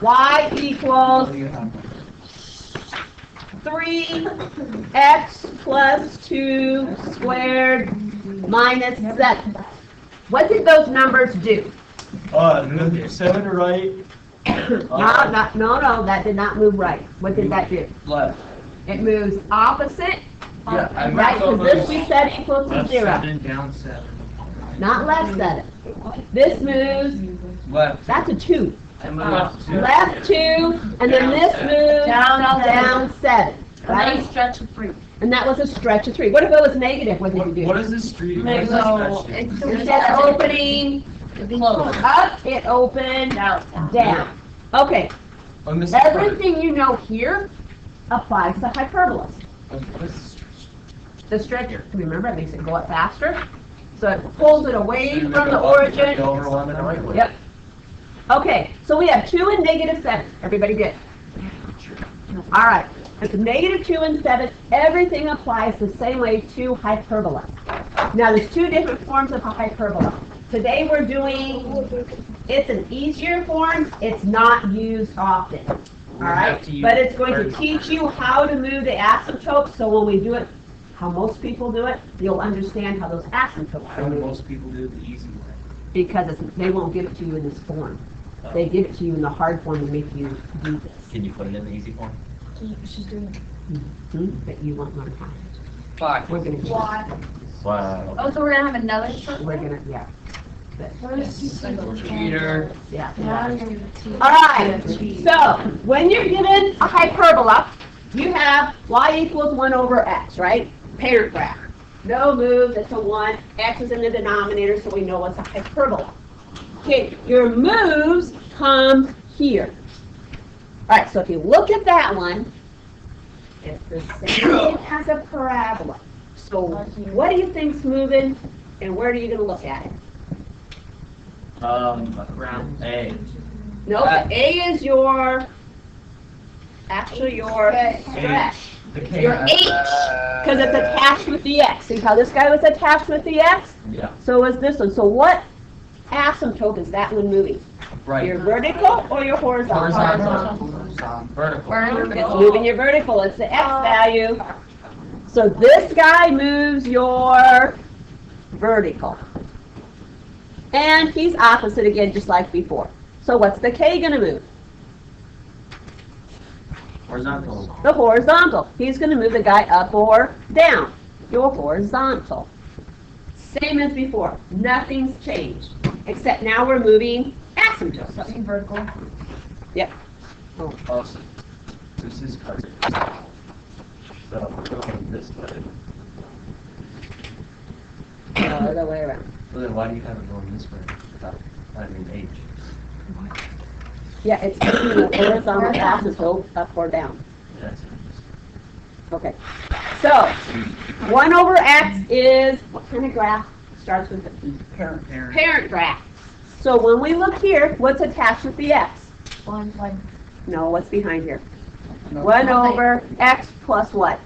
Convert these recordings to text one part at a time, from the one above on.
y equals 3x plus 2 squared minus 7. What did those numbers do? Move 7 right. No, that did not move right. What did that do? Left. It moves opposite. Yeah, I Right, because this we said equals to 0. 7, down 7. Not left 7. This moves, Left. that's a 2. I moved 2. Left 2, and then this moves down 7. Right? Stretch of 3. And that was a stretch of 3. What if it was negative? What did you do? What is this street? It Instead of opening up, it opened down. Okay, everything you know here applies to hyperbolas. The stretcher, remember, it makes it go up faster. So it pulls it away from the origin. Yep. Okay, so we have 2 and negative 7. Everybody good? All right. It's negative 2 and 7. Everything applies the same way to hyperbola. Now, there's 2 different forms of a hyperbola. Today we're doing, it's an easier form. It's not used often. All right? But it's going to teach you how to move the asymptotes. So when we do it, how most people do it, you'll understand how those asymptotes How are do moved. most people do it the easy way? Because they won't give it to you in this form. They give it to you in the hard form to make you do this. Can you put it in the easy form? She's doing But you won't learn how. 5. We're gonna do it. why. Wow. Oh, so we're gonna have another short We're gonna, yeah. Cheater. Yeah. All All right. So when you're given a hyperbola, you have y equals 1 over x, right? Parent graph. No moves. It's a 1. X is in the denominator, so we know it's a hyperbola. Okay. Your moves come here. All right. So if you look at that one, it's the same as a parabola. So what do you think's moving, and where are you going to look at it? Around A. No, the A is your, actually your stretch. Your H, because it's attached with the X. See how this guy was attached with the X? Yeah. So is this one. So what asymptote is that one moving? Right. Your vertical or your horizontal? Vertical. It's moving your vertical. It's the X value. So this guy moves your vertical. And he's opposite again, just like before. So what's the K going to move? Horizontal. The horizontal. He's going to move the guy up or down. Your horizontal. Same as before. Nothing's changed. Except now we're moving asymptotes. Something vertical. Yep. Awesome. This is card. So we're going this way. Other way around. Well, then why do you have it going this way without having H? Yeah, it's moving the horizontal asymptote up or down. That's Okay. So, 1 over x is, what kind of graph? Starts with the parent graph. So when we look here, what's attached with the x? 1. No, what's behind here? 1 over x plus what?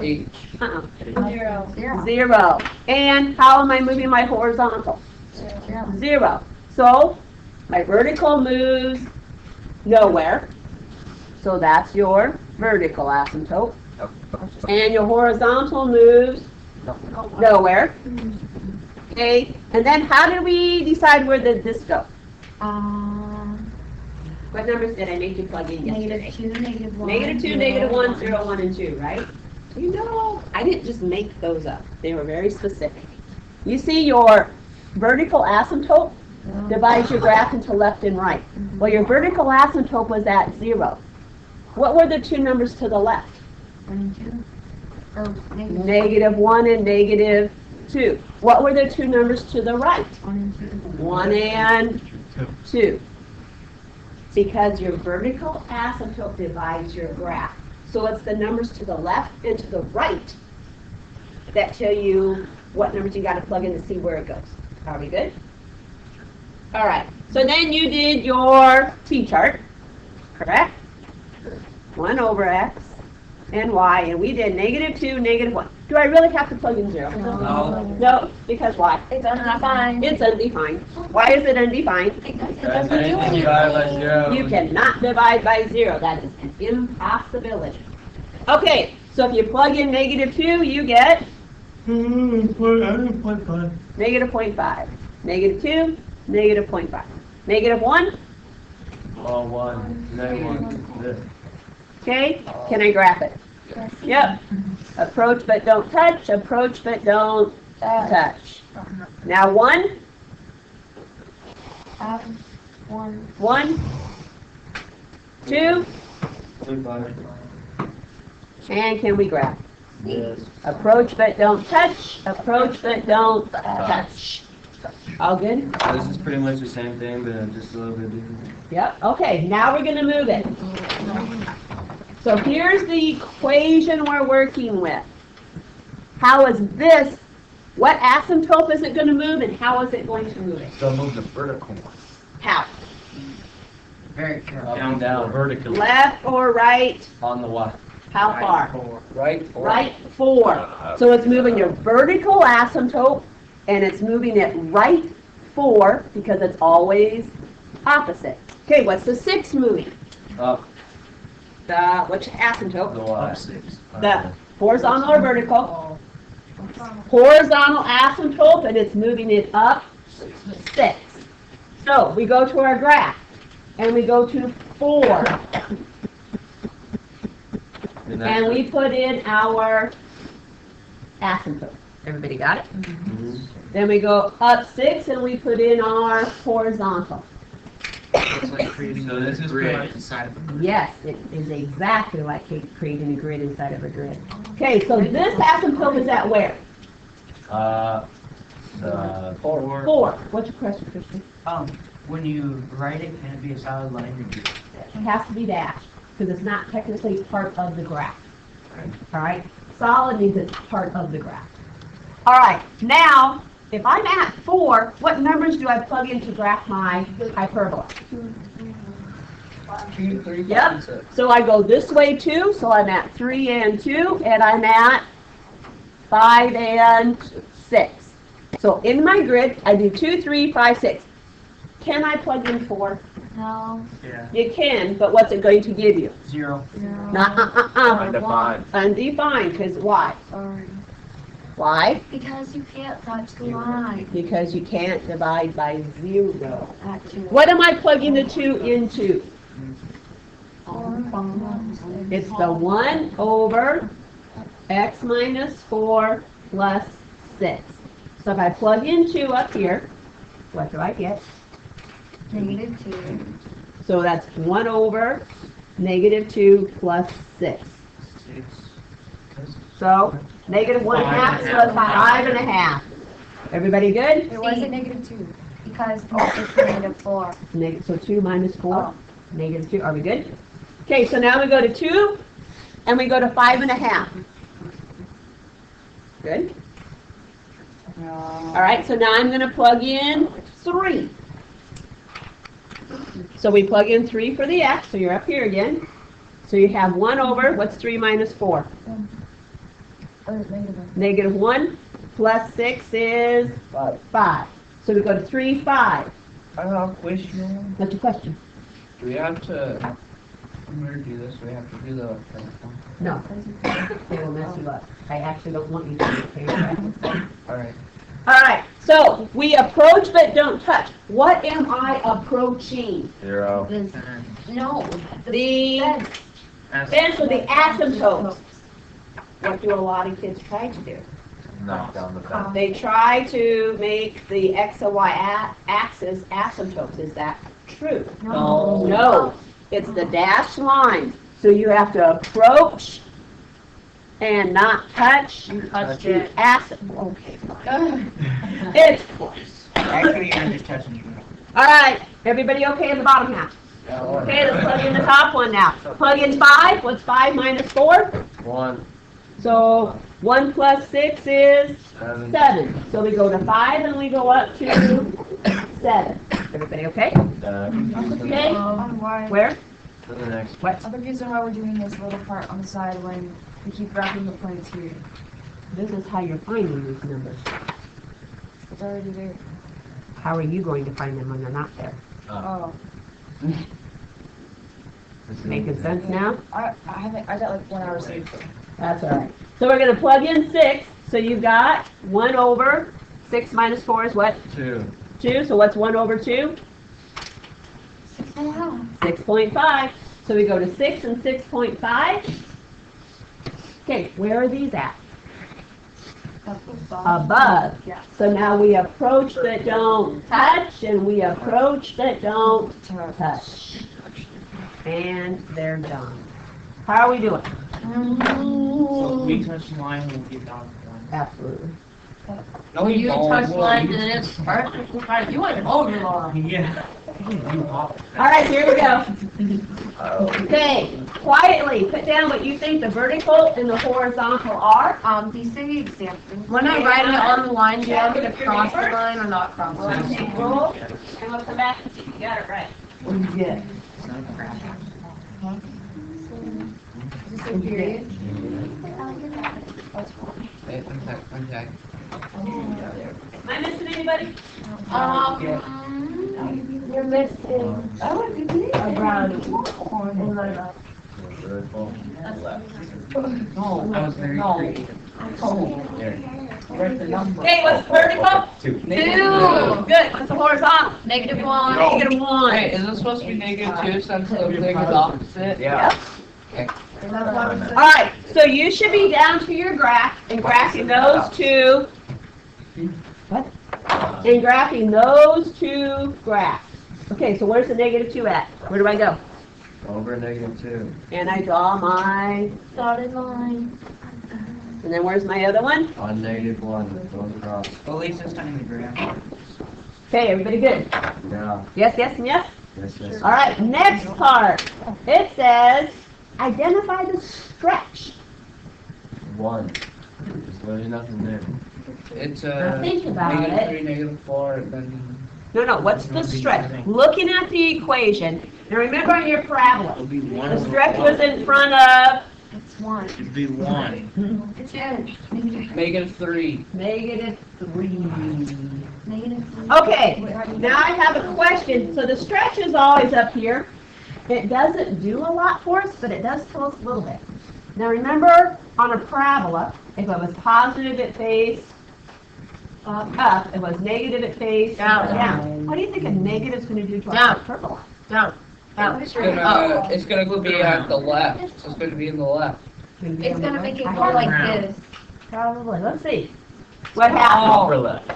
H. Uh-uh. 0. 0. And how am I moving my horizontal? 0. So my vertical moves nowhere. So that's your vertical asymptote. And your horizontal moves nowhere. Okay. And then how did we decide where did this go? What numbers did I make you plug in yesterday? -2, -1. -2, -1, 0, 1, and 2, right? You know, I didn't just make those up. They were very specific. You see your vertical asymptote divides your graph into left and right. Well, your vertical asymptote was at 0. What were the 2 numbers to the left? 1 and 2. Oh, -1 and -2. What were the 2 numbers to the right? 1 and 2. 1 and 2. Because your vertical asymptote divides your graph. So it's the numbers to the left and to the right that tell you what numbers you got to plug in to see where it goes. Are we good? All right. So then you did your T-chart, correct? 1 over x and y, and we did -2, -1. Do I really have to plug in 0? No. No, because why? It's undefined. It's undefined. Why is it undefined? Because Guys, anything divided by 0. You cannot divide by 0. That is an impossibility. Okay, so if you plug in -2, you get -0.5. -2, -0.5. -1, Oh, 1. -1. okay? Can I graph it? Yep. Approach but don't touch, approach but don't touch. Now 1, 1, 2, and can we graph? Yes. Approach but don't touch, approach but don't touch. All good? This is pretty much the same thing, but just a little bit different. Yep, okay, now we're gonna move it. So here's the equation we're working with. How is this, what asymptote is it gonna move and how is it going to move it? So move the vertical one. How? Very careful. Up and down, vertically. Left or right? On the Y. How far? Right? Right 4. So it's moving your vertical asymptote and it's moving it right 4 because it's always opposite. Okay, what's the 6 moving? Up Which asymptote? the Y. The horizontal or vertical? Horizontal asymptote, and it's moving it up 6. So we go to our graph, and we go to 4, and we put in our asymptote. Everybody got it? Mhm. Then we go up 6, and we put in our horizontal. It's like creating So this a is grid pretty- inside of a Yes, it is exactly like creating a grid inside of a grid. Okay, so this asymptote is at where? The 4. What's your question, Christian? When you write it, can it be a solid line? It has to be dashed, because it's not technically part of the graph. All right? Solid means it's part of the graph. All right, now, if I'm at 4, what numbers do I plug in to graph my hyperbola? 2, 3, 5, Yep. and 6. So I go this way too, so I'm at 3 and 2, and I'm at 5 and 6. So in my grid, I do 2, 3, 5, 6. Can I plug in 4? No. Yeah. You can, but what's it going to give you? 0. Not undefined. undefined, because why? Sorry. Why? Because you can't touch the line. Because you can't divide by 0. Actually. What am I plugging the 2 into? It's the 1 over x minus 4 plus 6. So if I plug in 2 up here, what do I get? -2. So that's 1 over -2 plus 6. So -1/2, so it's 5.5. Everybody good? It wasn't -2 because it's -4. So 2 minus 4, -2. Are we good? Okay, so now we go to 2, and we go to 5.5. Good? All right, so now I'm going to plug in 3. So we plug in 3 for the x, so you're up here again. So you have 1 over, what's 3 minus 4? -1 plus 6 is 5. So we go to 3, 5. I have a question. What's your question? Do we have to, when we do this, we have to do the, No. They will mess you up. I actually don't want you to do it. alright. All right, so we approach but don't touch. What am I approaching? 0. No. The fence with the asymptotes. What do a lot of kids try to do? Knock down the fence. They try to make the x and y axis asymptotes. Is that true? No. No, it's the dashed line. So you have to approach and not touch. You touched it. Okay. It's close. Actually, you're just touching you. All right, everybody okay in the bottom half? Okay, let's plug in the top one now. Plug in 5. What's 5 minus 4? 1. So 1 plus 6 is 7. 7. So we go to 5 and we go up to 7. Everybody okay? Okay. Where? To the next. What? I'm confused on why we're doing this little part on the side when we keep wrapping the points here. This is how you're finding these numbers. It's already there. How are you going to find them when they're not there? Oh. Making sense now? I got like 1 hour saved. That's all right. So we're going to plug in 6. So you've got 1 over 6 minus 4 is what? 2. 2. So what's 1 over 2? 6.5. So we go to 6 and 6.5. Okay, where are these at? Above. Yeah. So now we approach that don't touch, and we approach that don't touch. And they're done. How are we doing? So if we touch the line, we'll get down to one. Absolutely. No, you don't. touch line You- and it's perfectly fine. You went over the line. Yeah. You hop. All right, here we go. Okay, quietly put down what you think the vertical and the horizontal are. These are the examples. When I write it on the line, do you want me to cross the line or not cross the line? Okay, roll, and we'll come back and see if you got it right. What did you get? Is this a period? Okay. Am I missing anybody? You're missing. I want to be a brownie. In my mouth. Vertical. No, I was very creative. There. Write the number. Okay, what's vertical? 2. 2. Good. What's the horizontal? -1. -1. Hey, is this supposed to be -2 since the thing is opposite? Yeah. All right, so you should be down to your graph and graphing those two. What? And graphing those two graphs. Okay, so where's the -2 at? Where do I go? Over -2. And I draw my, Dotted line. and then where's my other one? On -1. Goes across. At least this time the graph. Okay, everybody good? Yeah. Yes, yes, and yes? Yes. All right, next part. It says, identify the stretch. 1. There's literally nothing there. It's Now think about -3, it. -4, then No, what's the stretch? Looking at the equation, now remember on your parabola, it'll be 1. the stretch was in front of It's 1. It'd be 1. It's edge. -3. -3. -3. Okay, now I have a question. So the stretch is always up here. It doesn't do a lot for us, but it does tell us a little bit. Now remember, on a parabola, if it was positive, it faced up. If it was negative, it faced Down. What do you think a negative is going to do to our Down. parabola? Down. Down. It's gonna be at the left. It's gonna be in the left. It's gonna make it go like this. Probably. Let's see. What happened? Upper left.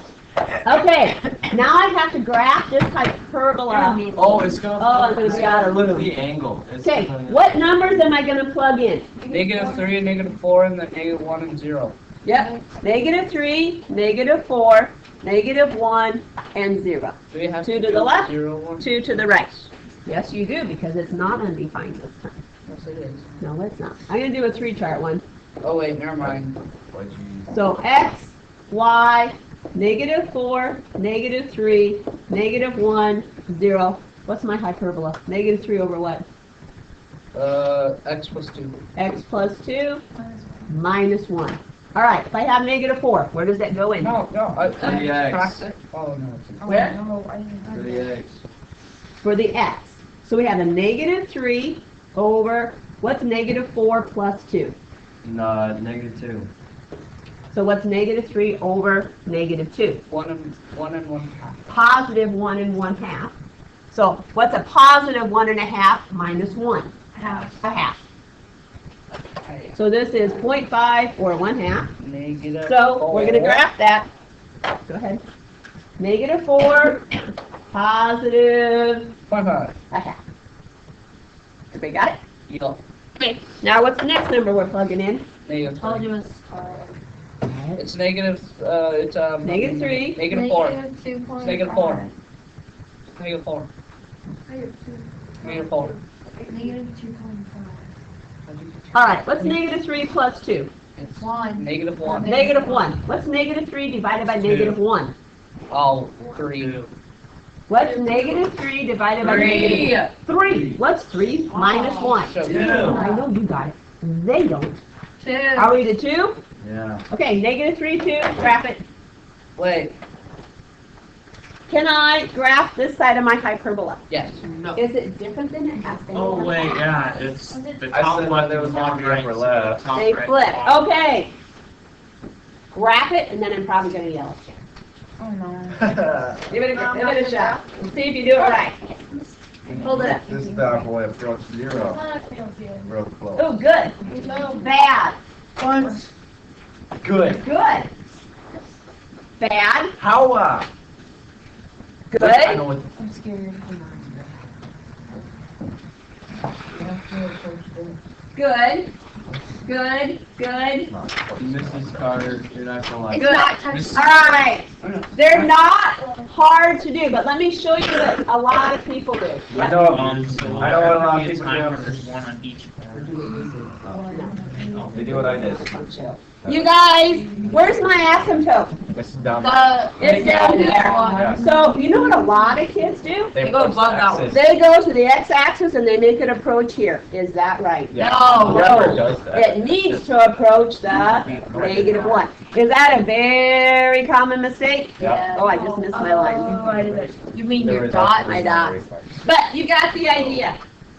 Okay, now I have to graph this hyperbola. Oh, it's gonna. Oh, it's got a look at loop. the angle. It's Okay, gonna- what numbers am I going to plug in? -3 and -4 and then -1 and 0. Yep, -3, -4, -1, and 0. Do we have 2 to do the left, 0, 1? 2 to the right. Yes, you do, because it's not undefined this time. Yes, it is. No, it's not. I'm going to do a 3-chart one. Oh wait, never mind. What'd you use? So X, Y, -4, -3, -1, 0. What's my hyperbola? -3 over what? X plus 2. X plus 2 minus 1. All right, if I have -4, where does that go in? No, I 3x. tracked it. Oh no. Where? No, I didn't have 3x. For the X. So we have a -3 over, what's -4 plus 2? No, -2. So what's -3 over -2? 1 and 1/2. Positive 1 and 1/2. So what's a positive 1 1/2 minus 1? half. A half. So this is 0.5 or 1/2. Negative. So we're going to graph that. Go ahead. -4, positive 0.5. a half. Everybody got it? Yep. Okay. Now what's the next number we're plugging in? Negative. Told 3. you it was It's negative. It's -3. Negative 4. -2.5. Negative 4. Negative 4. Negative 4. -2.5. All right, what's -3 plus 2? It's 1. negative 1. -1. What's -3 divided by -1? Oh, 3. What's negative 3 divided by negative 3? What's 3 minus 1? I know you got it. They don't. 2. Are we to 2? Yeah. Okay, negative 3, 2, graph it. Wait, Can I graph this side of my hyperbola? yes. Is it different than it has been? Oh, wait, yeah, it's the I top said left there was and one bottom the right. upper so left. the top They right. flip. Okay. Graph it, and then I'm probably going to yell. Oh no. Give it a shot. Let's see if you do it right. Hold it up. This bad boy approached 0. Real close. Oh, good. Bad. Good. Good. Bad. How, I Good. know what. I'm scared. Good. Good. Good. Mrs. Carter, you're not gonna like Good. All right. They're not hard to do, but let me show you what a lot of people do. I know, So I know what a lot of it's people time do. where there's one on each corner. They do what I did. You guys, where's my asymptote? It's down. It's down there. Yeah. So, you know what a lot of kids do? They go post bug out. X's. They go to the x-axis and they make it approach here. Is that right? Yeah. No. Whoever does that. It needs to approach the negative 1. Is that a very common mistake? Yeah. Oh, I just missed my line. You mean There your is dot? My dot. But you got the idea.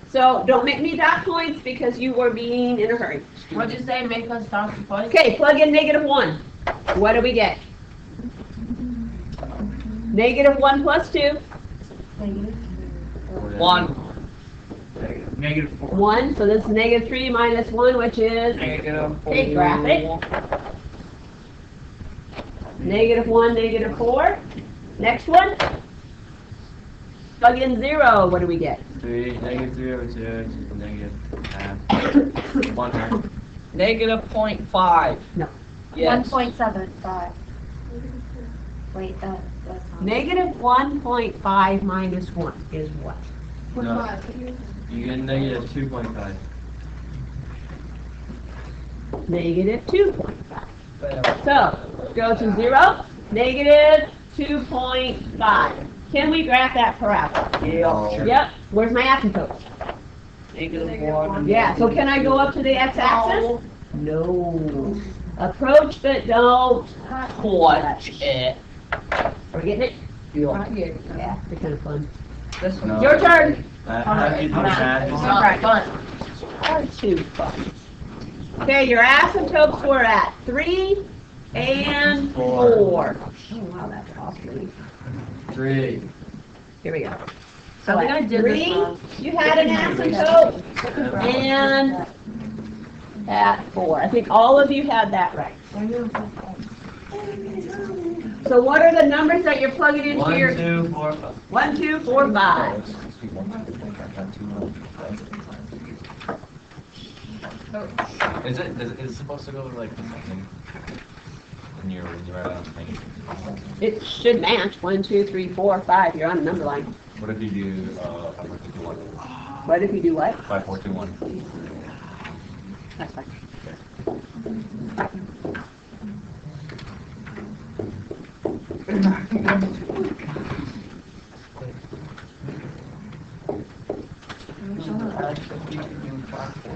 So don't make me dot points because you were being in a hurry. What'd you say, make us dot the point? Okay, plug in negative 1. What do we get? Negative 1 plus 2. 1. Negative 4. 1, so this is negative 3 minus 1, which is, Negative okay, graph it. Negative 1, negative 4. Next one. Plug in 0, what do we get? 3, negative 3 over 2, negative half. 1 half. Negative 0.5. No. Yes. 1.75. Wait, that's not. Negative 1.5 minus 1 is what? No. You get negative 2.5. Negative 2.5. So, go to 0, negative 2.5. Can we graph that parabola? Yeah. Yep. Where's my asymptote? Negative 1. Yeah, so can I go up to the x-axis? No. Approach, but don't. Watch it. Are we getting it? Yeah. Yeah, they're kind of fun. This one. No. Your turn. How do you do that? It's not fun. Or 2 fun. Okay, your asymptotes were at 3 and 4. Oh, wow, that's awesome. 3. Here we go. I think I did this 3, wrong. you had an asymptote, and at 4. I think all of you had that right. So what are the numbers that you're plugging into 1, your 2, 4, 5. 1, 2, 4, 5? Is it supposed to go like something when you write out things? It should match 1, 2, 3, 4, 5. You're on a number line. What if you do 5, 4, 2, 1? What if you do what? 5, 4, 2, 1. That's fine.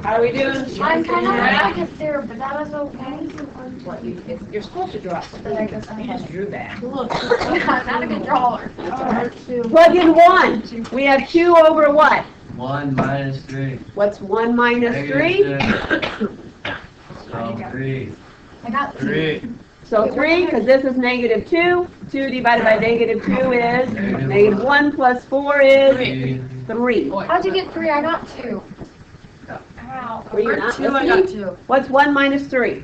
How are we doing? I'm kind of like a syrup, but that was okay. You're supposed to draw. But I guess I You just drew that. Look, I'm not a good drawer. Plug in 1. We have 2 over what? 1 minus 3. What's 1 minus 3? So 3. I got 2. 3. So 3, because this is negative 2. 2 divided by negative 2 is, negative 1 plus 4 is 3. How'd you get 3? I got 2. Ow. Were you not 2, I listening? got 2. What's 1 minus 3?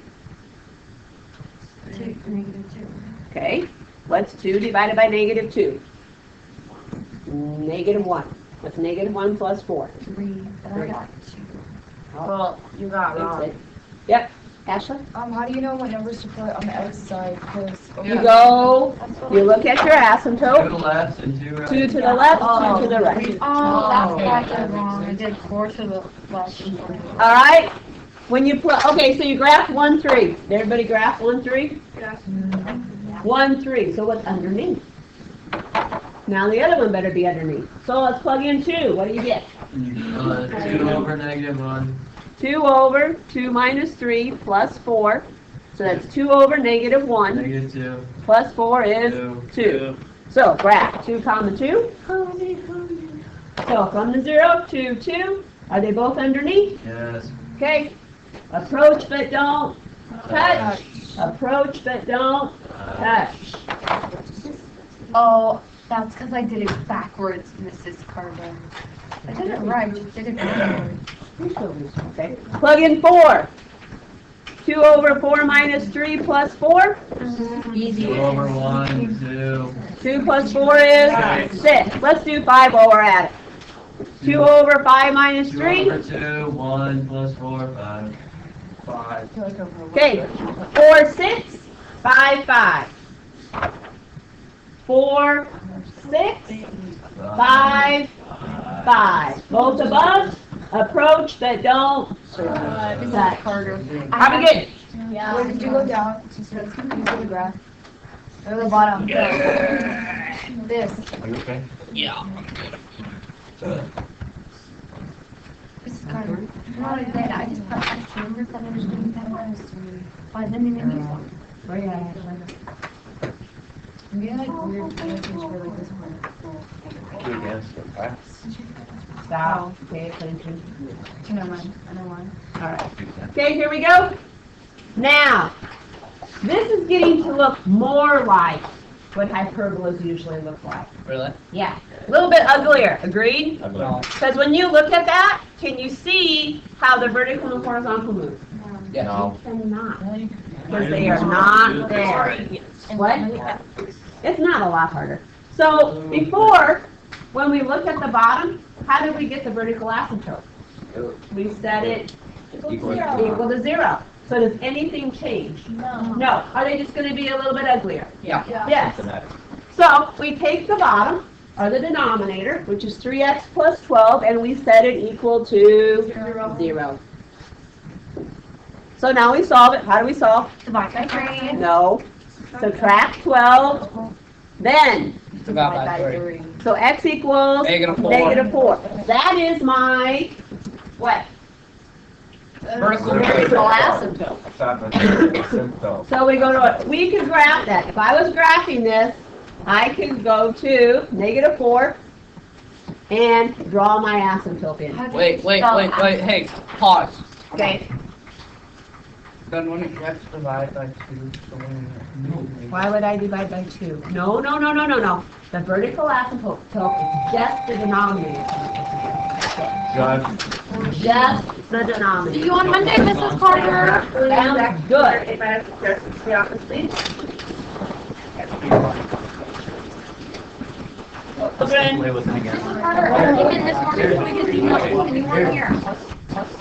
2, negative 2. Okay. What's 2 divided by negative 2? Negative 1. What's negative 1 plus 4? 3, but I got 2. Well, you got wrong. Yep. Ashley? How do you know what numbers to put on the outside? Because You go, That's what you look at your 2 to asymptote. the left and 2 right. 2 to the left, 2 to the right. Oh, that's what I did wrong. I did 4 to the left. All right? When you put, okay, so you graph 1, 3. Did everybody graph 1, 3? 1, 3. So what's underneath? Now the other one better be underneath. So let's plug in 2. What do you get? 2 over -1. 2 over 2 minus 3 plus 4. So that's 2 over -1 -2. plus 4 is 2. So graph 2 comma 2. So from the 0 to 2, are they both underneath? Yes. Okay. Approach but don't touch. Approach but don't touch. Oh, that's because I did it backwards, Mrs. Carter. I did it right, just did it backwards. Okay. Plug in 4. 2 over 4 minus 3 plus 4. 2 over 1, 2. 2 plus 4 is 6. Let's do 5 while we're at it. 2 over 5 minus 2 3. over 2, 1 plus 4, 5. 5. Okay. 4, 6, 5, 5. 4, 6, 5, 5. Both above. Approach but don't Mrs. touch. Carter. How we get? Where did you go down? Just let's go to the graph. Or the bottom. This. Are you okay? Mrs. Carter. No, I did. I just put X. Remember that I was doing that minus 3. But then you made me I'm getting like weird emotions for like this one. Stop. Pay attention. Never mind. I know why. Alright. Okay, here we go. Now, this is getting to look more like what hyperbolas usually look like. Really? Yeah. A little bit uglier. Agreed? No. Because when you look at that, can you see how the vertical and horizontal move? Yeah. No. Cannot. Because they are not there. What? It's not a lot harder. So before, when we looked at the bottom, how did we get the vertical asymptote? We set it equal to 0. So does anything change? No. Are they just going to be a little bit uglier? Yeah. Yes. So we take the bottom, or the denominator, which is 3x plus 12, and we set it equal to 0. So now we solve it. How do we solve? Divide by 3. No. Subtract 12. Then, Divide by 3. so x equals -4. 4. That is my, what? Vertical. Vertical asymptote. So we we could graph that. If I was graphing this, I could go to -4 and draw my asymptote in. Wait, hey, pause. Okay. Then when it gets divided by 2, so when Why would I divide by 2? No. The vertical asymptote is just the denominator. Just the denominator. See you on Monday, Mrs. Carter. Sounds good. If I have to go to the office, please. Play with me again. Mrs. Carter, I came in this morning so we could see nothing and you weren't here.